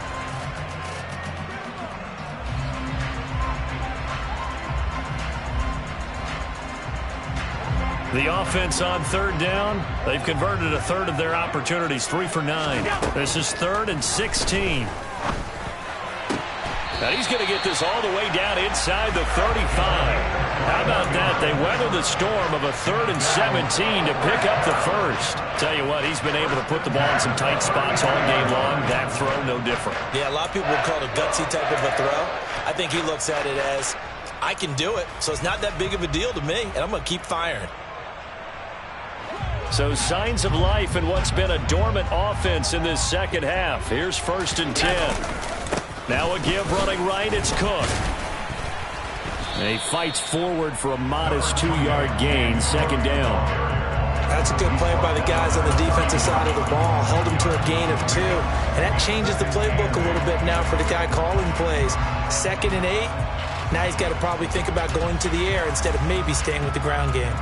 The offense on third down, they've converted a third of their opportunities, 3 for 9. This is 3rd and 16. And he's going to get this all the way down inside the 35. How about that? They weather the storm of a 3rd and 17 to pick up the first. Tell you what, he's been able to put the ball in some tight spots all game long. That throw, no different. Yeah, a lot of people would call it a gutsy type of a throw. I think he looks at it as, I can do it, so it's not that big of a deal to me, and I'm going to keep firing. So signs of life in what's been a dormant offense in this second half. Here's 1st and 10. Now a give running right, it's Cook. He fights forward for a modest 2-yard gain, 2nd down. That's a good play by the guys on the defensive side of the ball. Held him to a gain of 2. And that changes the playbook a little bit now for the guy calling plays. 2nd and 8. Now he's got to probably think about going to the air instead of maybe staying with the ground game.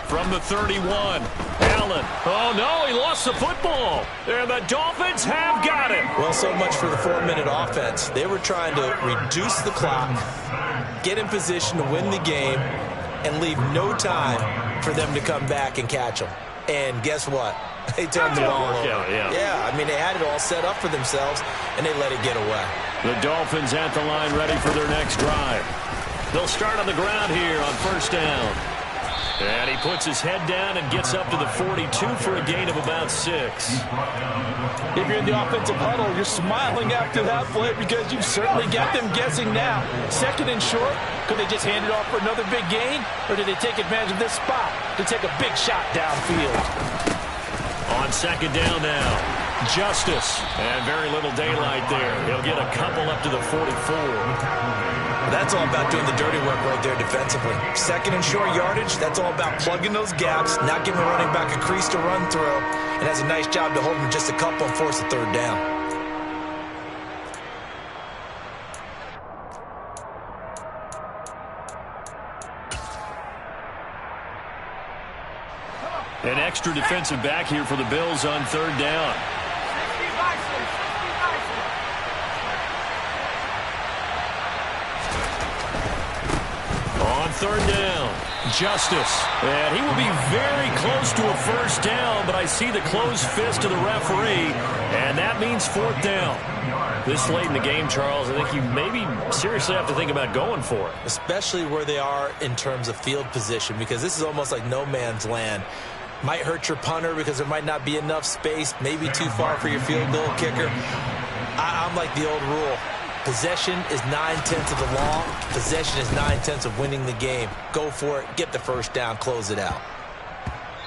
From the 31, Allen. Oh, no, he lost the football. And the Dolphins have got it. Well, so much for the 4-minute offense. They were trying to reduce the clock, get in position to win the game, and leave no time for them to come back and catch them. And guess what? They turned the ball over. Yeah, I mean, they had it all set up for themselves, and they let it get away. The Dolphins at the line ready for their next drive. They'll start on the ground here on 1st down. And he puts his head down and gets up to the 42 for a gain of about 6. If you're in the offensive huddle, you're smiling after that play because you've certainly got them guessing now. 2nd and short, could they just hand it off for another big gain? Or did they take advantage of this spot to take a big shot downfield? On 2nd down now, Justice. And very little daylight there. He'll get a couple up to the 44. That's all about doing the dirty work right there defensively. 2nd and short yardage, that's all about plugging those gaps, not giving a running back a crease to run through, and has a nice job to hold him just a couple and force a 3rd down. An extra defensive back here for the Bills on 3rd down. On 3rd down, Justice. And he will be very close to a 1st down, but I see the closed fist of the referee, and that means 4th down. This late in the game, Charles, I think you maybe seriously have to think about going for it. Especially where they are in terms of field position, because this is almost like no man's land. Might hurt your punter because there might not be enough space, maybe too far for your field goal kicker. I'm like the old rule. Possession is 9/10 of the law. Possession is 9/10 of winning the game. Go for it. Get the 1st down. Close it out.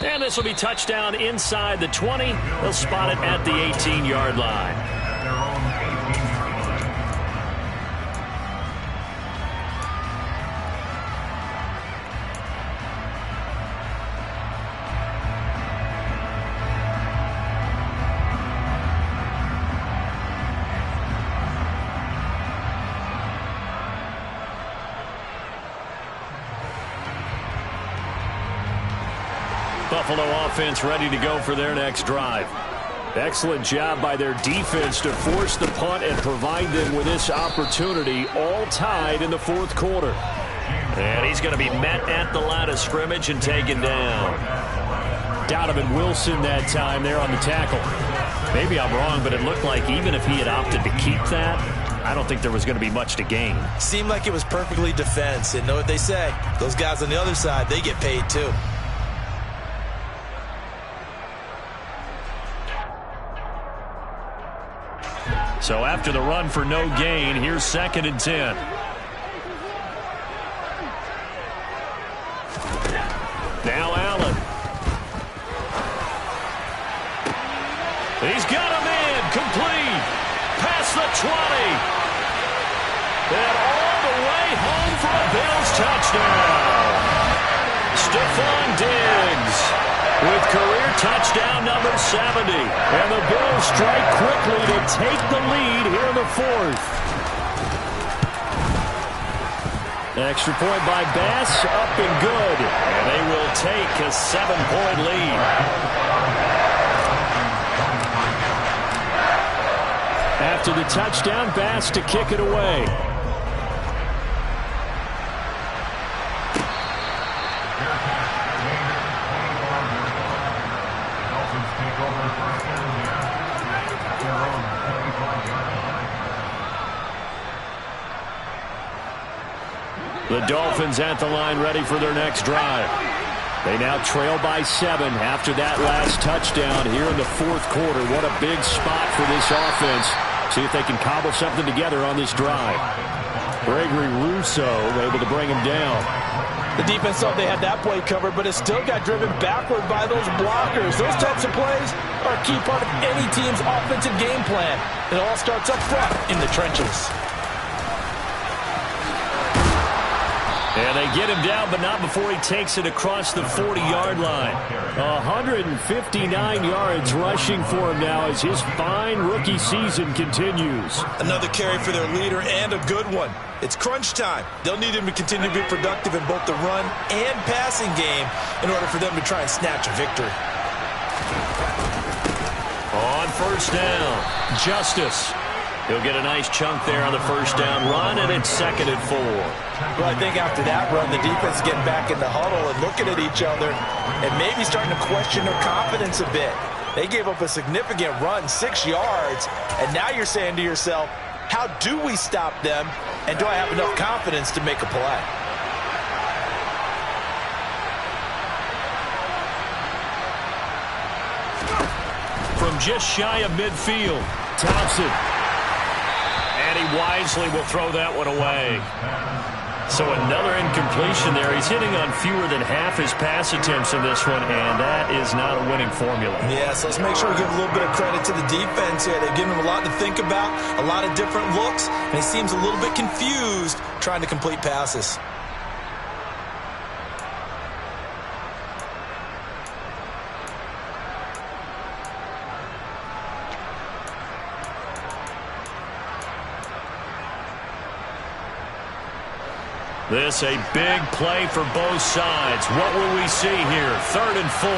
And this will be touchdown inside the 20. They'll spot it at the 18-yard line. Buffalo offense ready to go for their next drive. Excellent job by their defense to force the punt and provide them with this opportunity, all tied in the 4th quarter. And he's going to be met at the line of scrimmage and taken down. Donovan Wilson that time there on the tackle. Maybe I'm wrong, but it looked like even if he had opted to keep that, I don't think there was going to be much to gain. Seemed like it was perfectly defense. And know what they say? Those guys on the other side, they get paid too. So after the run for no gain, here's 2nd and 10. Now Allen. He's got him in. Complete. Past the 20. And all the way home for a Bills touchdown. Stephon Diggs with career touchdown number 70. And the Bills strike quickly to take the lead here in the 4th. Extra point by Bass, up and good. And they will take a 7-point lead. After the touchdown, Bass to kick it away. The Dolphins at the line, ready for their next drive. They now trail by 7 after that last touchdown here in the 4th quarter. What a big spot for this offense. See if they can cobble something together on this drive. Gregory Rousseau able to bring him down. The defense thought they had that play covered, but it still got driven backward by those blockers. Those types of plays are a key part of any team's offensive game plan. It all starts up front in the trenches. And they get him down, but not before he takes it across the 40-yard line. 159 yards rushing for him now as his fine rookie season continues. Another carry for their leader and a good one. It's crunch time. They'll need him to continue to be productive in both the run and passing game in order for them to try and snatch a victory. On 1st down, Justice. He'll get a nice chunk there on the 1st down run, and it's 2nd and 4. Well, I think after that run, the defense is getting back in the huddle and looking at each other and maybe starting to question their confidence a bit. They gave up a significant run, 6 yards, and now you're saying to yourself, how do we stop them, and do I have enough confidence to make a play? From just shy of midfield, Thompson. And he wisely will throw that one away. So another incompletion there. He's hitting on fewer than half his pass attempts in this one, and that is not a winning formula. Yeah, so let's make sure we give a little bit of credit to the defense here. They've given him a lot to think about, a lot of different looks, and he seems a little bit confused trying to complete passes. This a big play for both sides. What will we see here? 3rd and 4.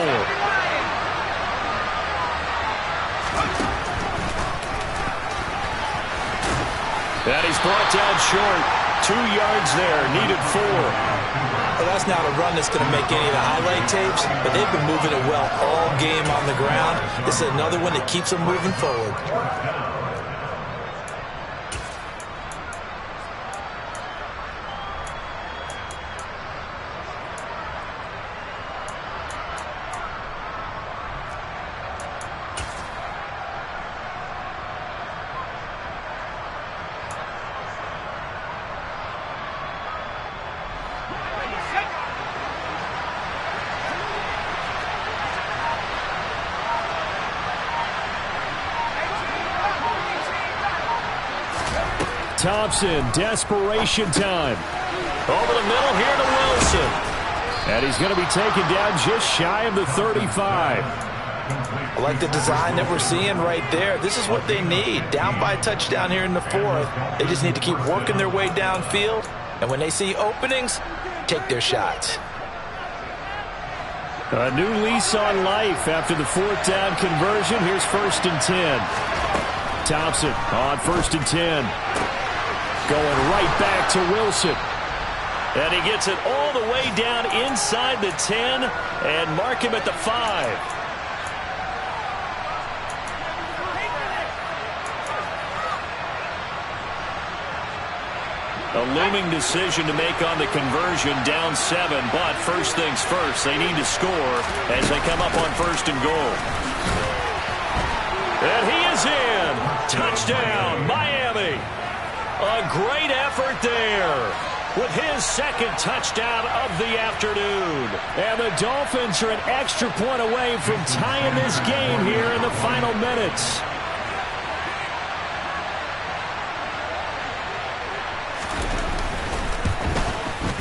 And he's brought down short. 2 yards there. Needed 4. Well, that's not a run that's going to make any of the highlight tapes, but they've been moving it well all game on the ground. This is another one that keeps them moving forward. Thompson, desperation time. Over the middle here to Wilson. And he's going to be taken down just shy of the 35. I like the design that we're seeing right there. This is what they need. Down by a touchdown here in the 4th. They just need to keep working their way downfield. And when they see openings, take their shots. A new lease on life after the 4th down conversion. Here's 1st and 10. Thompson on 1st and 10. Going right back to Wilson. And he gets it all the way down inside the 10 and mark him at the 5. A looming decision to make on the conversion, down 7, but first things first, they need to score as they come up on 1st and goal. And he is in. Touchdown, Miami. A great effort there with his second touchdown of the afternoon. And the Dolphins are an extra point away from tying this game here in the final minutes.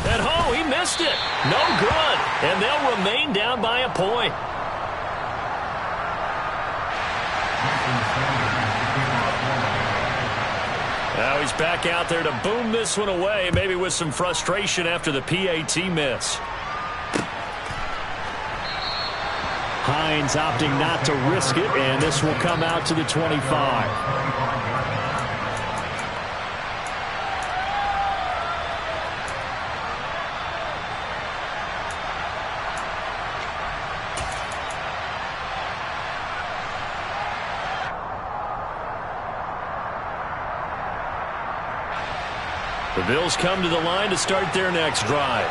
And oh, he missed it. No good. And they'll remain down by a point. Now he's back out there to boom this one away, maybe with some frustration after the PAT miss. Hines opting not to risk it, and this will come out to the 25. The Bills come to the line to start their next drive.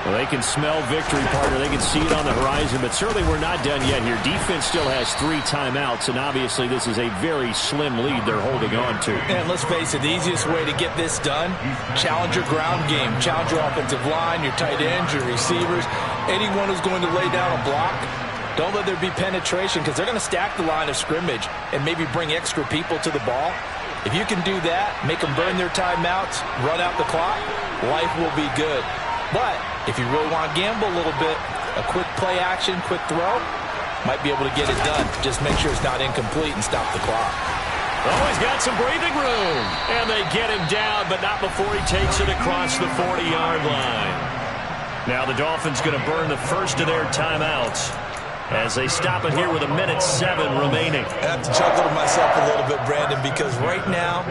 Well, they can smell victory, partner. They can see it on the horizon, but certainly we're not done yet here. Defense still has 3 timeouts, and obviously this is a very slim lead they're holding on to. And let's face it, the easiest way to get this done, challenge your ground game. Challenge your offensive line, your tight ends, your receivers, anyone who's going to lay down a block. Don't let there be penetration because they're going to stack the line of scrimmage and maybe bring extra people to the ball. If you can do that, make them burn their timeouts, run out the clock, life will be good. But if you really want to gamble a little bit, a quick play action, quick throw, might be able to get it done. Just make sure it's not incomplete and stop the clock. Oh, he's got some breathing room. And they get him down, but not before he takes it across the 40-yard line. Now the Dolphins going to burn the first of their timeouts as they stop it here with 1:07 remaining. I have to chuckle to myself a little bit, Brandon, because right now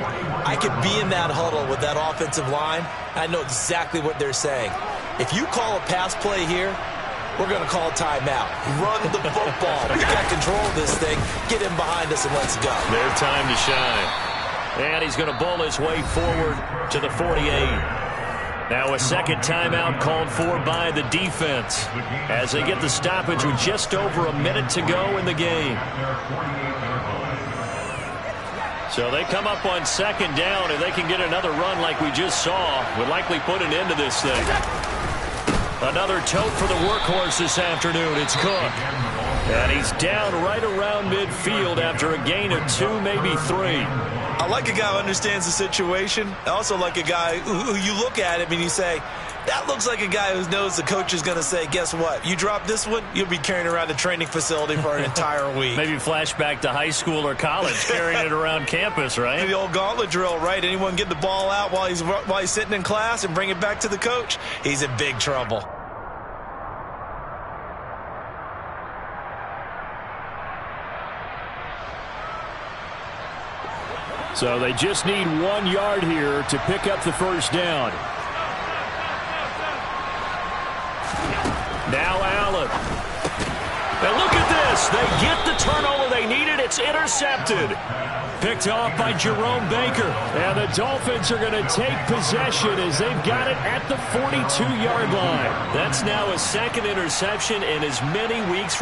I could be in that huddle with that offensive line. I know exactly what they're saying. If you call a pass play here, we're going to call a timeout. Run the football. We got control of this thing. Get him behind us and let's go. Their time to shine. And he's going to bowl his way forward to the 48. Now a second timeout called for by the defense as they get the stoppage with just over a minute to go in the game. So they come up on second down, and they can get another run like we just saw. Would likely put an end to this thing. Another tote for the workhorse this afternoon. It's Cook. And he's down right around midfield after a gain of 2, maybe 3. I like a guy who understands the situation. I also like a guy who you look at him and you say, that looks like a guy who knows the coach is going to say, guess what? You drop this one, you'll be carrying around a training facility for an entire week. Maybe flashback to high school or college, carrying it around campus, right? The old gauntlet drill, right? Anyone get the ball out while he's sitting in class and bring it back to the coach? He's in big trouble. So they just need 1 yard here to pick up the first down. Now Allen. And look at this. They get the turnover they needed. It's intercepted. Picked off by Jerome Baker. And the Dolphins are going to take possession as they've got it at the 42-yard line. That's now a second interception in as many weeks.